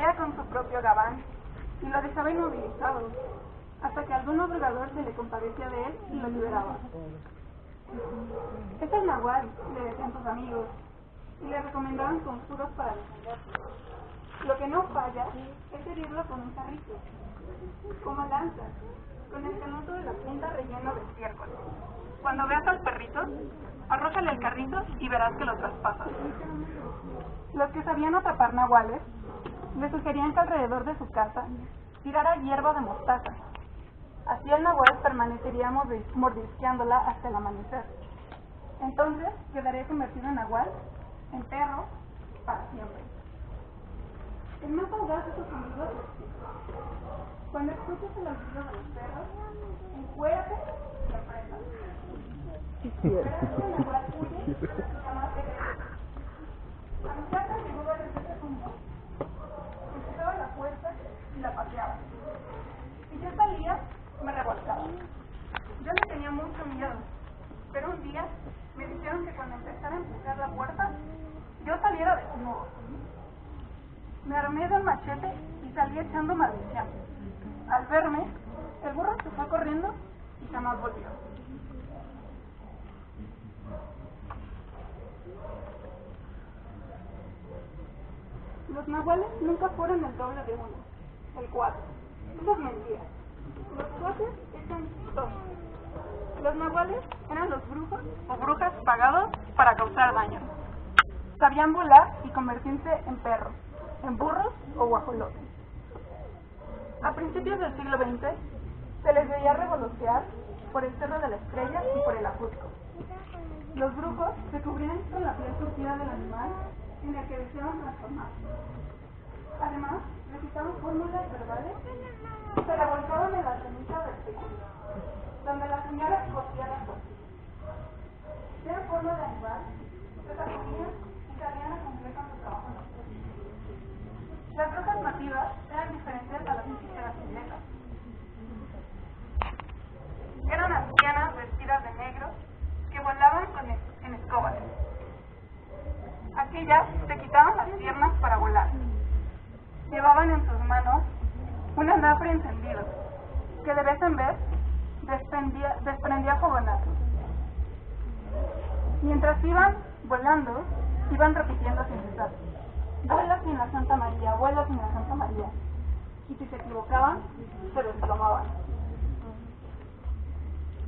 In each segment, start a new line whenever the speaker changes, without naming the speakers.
vestía con su propio gabán y lo dejaba inmovilizado, hasta que algún observador se le compadecía de él y lo liberaba. "Es el nahual", le decían sus amigos, y le recomendaban conjuros para defenderse. Lo que no falla es herirlo con un carrito, como lanza, con el canuto de la punta relleno de estiércol. Cuando veas al perrito, arrójale el carrito y verás que lo traspasas. Los que sabían atrapar nahuales le sugerían que alrededor de su casa tirara hierba de mostaza. Así el nahual permanecería mordisqueándola hasta el amanecer. Entonces quedaría convertido en nahual, en perro, para siempre. El más audaz de sus amigos les dijo: "Cuando escuches el aullido de los perros, encuérate y apréndalo. Verás que el nahual huye y jamás regresa. A mi casa llegó varias veces un bus. Empezaba la puerta y la pateaba. Si yo salía, me revolcaba. Yo le tenía mucho miedo, pero un día me dijeron que cuando empezara a empujar la puerta, yo saliera desnudo. Me armé de un machete y salí echando maldiciones. Al verme, el burro se fue corriendo y jamás volvió". Los nahuales nunca fueron el doble de uno, el 4. Eso es mentira. Los cuates están chistosos. Los nahuales eran los brujos o brujas pagados para causar daño. Sabían volar y convertirse en perros, en burros o guajolotes. A principios del siglo XX se les veía revolotear por el Cerro de la Estrella y por el Ajusco. Los brujos se cubrían con la piel surtida del animal en el que deseaban transformarse. Además, recitaban fórmulas verbales y se revolcaban en la ceniza del tequila, donde las señoras cosían las tortillas. Era forma de animal, se sacudían y salían a cumplir con su trabajo nocturno. Las brujas nativas eran diferentes a las hechiceras inglesas. Eran ancianas vestidas de negro que volaban en escobas. Aquellas se quitaban las piernas para volar. Llevaban en sus manos un anafre encendido que de vez en vez desprendía fogonazos. Mientras iban volando, iban repitiendo sin cesar: "Vuela sin la Santa María, vuela sin la Santa María". Y si se equivocaban, se desplomaban.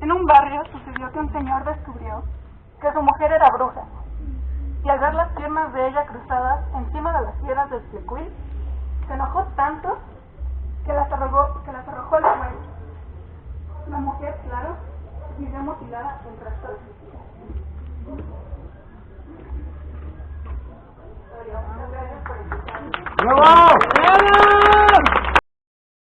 En un barrio sucedió que un señor descubrió que su mujer era bruja, y al ver las piernas de ella cruzadas encima de las piedras del Tlecuil, se enojó tanto que las arrojó al suelo. La mujer, claro, vivió mutilada el resto de sus días. Muchas gracias por escucharme.
¡Bravo!